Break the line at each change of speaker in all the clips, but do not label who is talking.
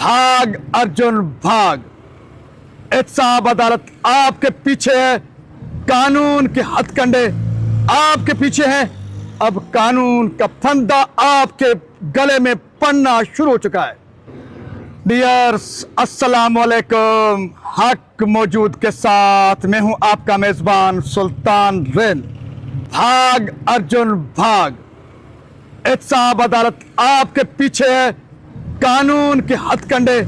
भाग अर्जुन भाग। एहतसाब अदालत आपके पीछे है, कानून के हथकंडे आपके पीछे हैं। अब कानून का फंदा आपके गले में पड़ना शुरू हो चुका है। डियर्स, अस्सलाम वालेकुम। हक मौजूद के साथ मैं हूं आपका मेजबान सुल्तान रेन। भाग अर्जुन भाग। एहतसाब अदालत आपके पीछे है, कानून के हथकंडे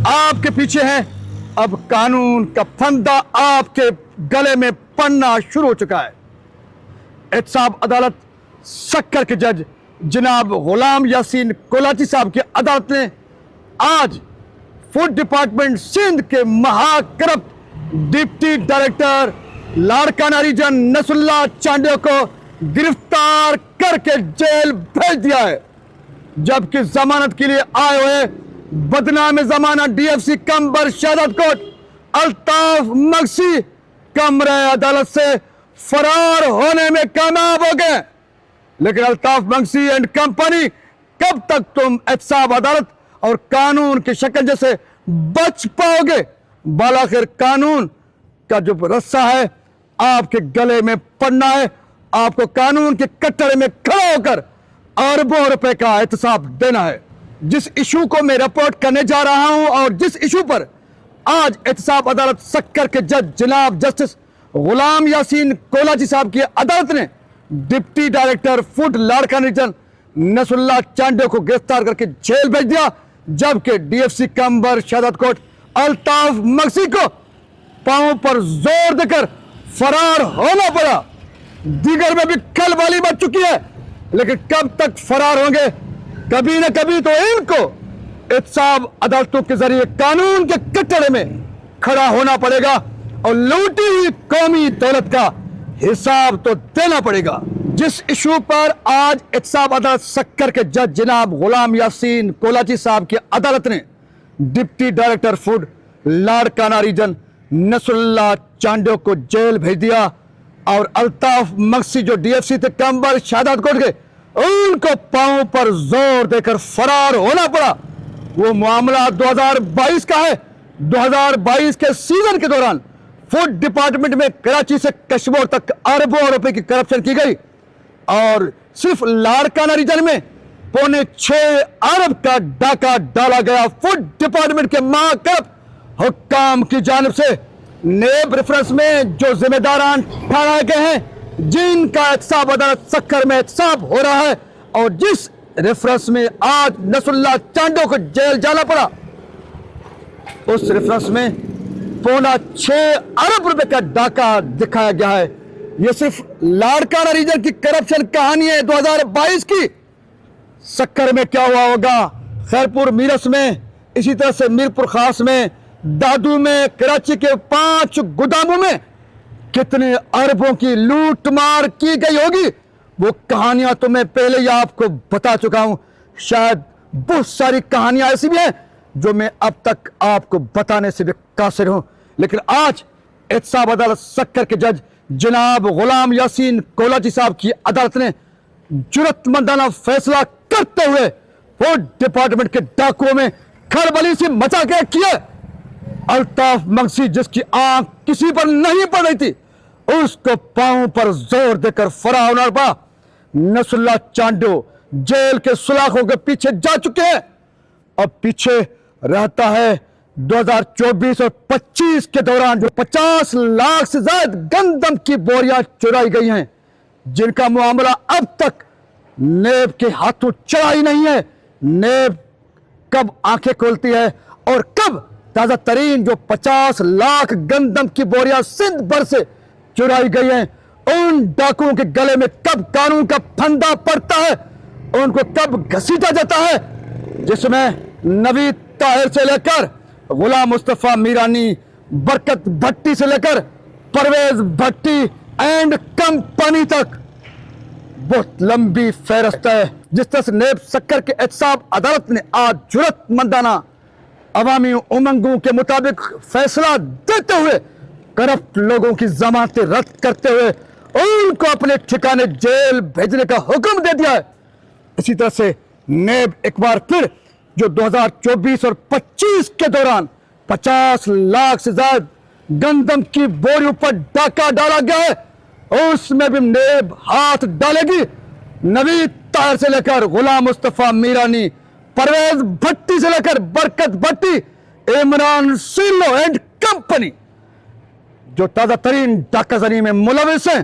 आपके पीछे हैं। अब कानून का फंदा आपके गले में पड़ना शुरू हो चुका है। एहतसाब अदालत सक्कर के जज जनाब गुलाम यासीन कोलाची साहब की अदालत ने आज फूड डिपार्टमेंट सिंध के महाकरप्ट deputy director Larkana region Nasrullah Chandio को गिरफ्तार करके जेल भेज दिया है, जबकि जमानत के लिए आए हुए बदनाम जमाना डीएफसी कंबर शहादत कोट अल्ताफ मगसी कमरे अदालत से फरार होने में कामयाब हो गए। लेकिन अल्ताफ मगसी एंड कंपनी, कब तक तुम एहतसाब अदालत और कानून के शिकंजे से बच पाओगे? बालाखिर कानून का जो रस्सा है आपके गले में पड़ना है। आपको कानून के कटड़े में खड़ा होकर अरबों रुपए का एहतसाब देना है। जिस इशू को मैं रिपोर्ट करने जा रहा हूं और जिस इशू पर आज एहतसाब अदालत सक्कर के जज जनाब जस्टिस गुलाम यासीन कोलाची साहब की अदालत ने deputy director food Larkana region Nasrullah Chandio को गिरफ्तार करके जेल भेज दिया, जबकि डीएफसी कंबर शहादत कोट अल्ताफ मगसी को पांव पर जोर देकर फरार होना पड़ा। दीगर में भी खलबली मच चुकी है, लेकिन कब तक फरार होंगे? कभी न कभी तो इनको एहतसाब अदालतों के जरिए कानून के कटड़े में खड़ा होना पड़ेगा और लूटी हुई कौमी दौलत का हिसाब तो देना पड़ेगा। जिस इशू पर आज एहतसाब अदालत सक्कर के जज जनाब गुलाम यासीन कोलाची साहब की अदालत ने deputy director food Larkana region Nasrullah Chandio को जेल भेज दिया और अल्ताफ मगसी जो डीएफसी थे कंबर शहादत कोट के, उनको पांव पर जोर देकर फरार होना पड़ा। वो मामला 2022 का है। 2022 के सीजन के दौरान फूड डिपार्टमेंट में कराची से कश्मीर तक अरबों रुपए की करप्शन की गई और सिर्फ लाड़काना रीजन में 6.25 अरब का डाका डाला गया। फूड डिपार्टमेंट के महाकरप्ट हुक्काम की जानिब से नेब रेफरेंस में जो जिम्मेदारान ठहराए गए हैं, जिनका एहतसाब अदालत सक्कर में एहतसाब हो रहा है और जिस रेफरेंस में आज नसरुल्लाह चांडियो को जेल जाना पड़ा, उस रेफरेंस में 6.25 अरब रुपए का डाका दिखाया गया है। यह सिर्फ लाड़काना रीजन की करप्शन कहानी है 2022 की। सक्कर में क्या हुआ होगा, खैरपुर मीरस में, इसी तरह से मीरपुर खास में, दादू में, कराची के 5 गोदामों में कितने अरबों की लूट मार की गई होगी, वो कहानियां तो मैं पहले ही आपको बता चुका हूं। शायद बहुत सारी कहानियां ऐसी भी हैं जो मैं अब तक आपको बताने से भी कासिर हूं, लेकिन आज एहतसाब अदालत सक्कर के जज जनाब गुलाम यासीन कोलाची साहब की अदालत ने जुर्रतमंदाना फैसला करते हुए फूड डिपार्टमेंट के डाकुओं में खलबली सी मचा के किया। अल्ताफ मगसी, जिसकी आंख किसी पर नहीं पड़ रही थी, उसको पांव पर जोर देकर फरार होना पड़ा। नसरुल्लाह चांडियो जेल के सुलाखों के पीछे जा चुके हैं। अब पीछे रहता है 2024 और 25 के दौरान जो 50 लाख से ज्यादा गंदम की बोरियां चुराई गई हैं, जिनका मामला अब तक नेब के हाथों चढ़ा ही नहीं है। नेब कब आंखें खोलती है और कब ताजा तरीन जो 50 लाख गंदम की बोरियां सिंध भर से चुराई गई हैं, उन डाकुओं के गले में कब कानून का फंदा पड़ता है, उनको कब घसीटा जाता है, जिसमें नवीद ताहिर से लेकर गुलाम मुस्तफा मीरानी, बरकत भट्टी से लेकर परवेज भट्टी एंड कंपनी तक बहुत लंबी फहरिस्त है। जिस तरह से नेब सक्कर के एहतसाब अदालत ने आज जुर्रतमंदाना अवामी उमंगों के मुताबिक फैसला देते हुए करप्ट लोगों की जमानतें रद्द करते हुए उनको अपने ठिकाने जेल भेजने का हुक्म दे दिया है। इसी तरह से नेब एक बार फिर جو 2024 اور 25 کے دوران 50 لاکھ سے زائد گندم کی بوریوں پر ڈاکہ ڈالا گیا ہے، اس میں بھی نیب ہاتھ ڈالے گی۔ نوید طاہر سے لے کر غلام مصطفیٰ میرانی، پرویز بھٹی سے لے کر برکت بھٹی، عمران سیلو اینڈ کمپنی جو تازہ ترین ڈاکہ زنی میں ملوث ہیں،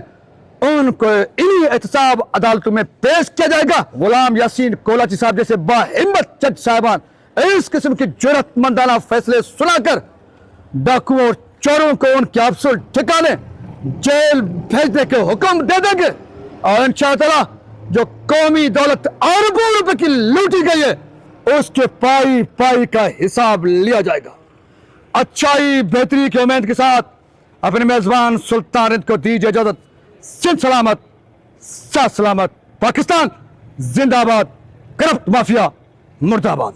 ان کو انہی احتساب عدالتوں میں پیش کیا جائے گا۔ غلام یاسین کولاچی صاحب جیسے باہمت جج صاحبان اس قسم کی جرأت مندانہ فیصلے سنا کر ڈاکو اور چوروں کو ان کے افسر ٹھکانے جیل بھیجنے کے حکم دے دیں گے، اور انشاءاللہ جو قومی دولت اربوں روپے کی لوٹی گئی ہے اس کے پائی پائی کا حساب لیا جائے گا۔ اچھائی بہتری کی امید کے ساتھ اپنے میزبان سلطان رند کو دیجیے اجازت۔ سندھ سلامت، ساتھ سلامت، پاکستان زندہ باد، کرپٹ مافیا مردہ باد۔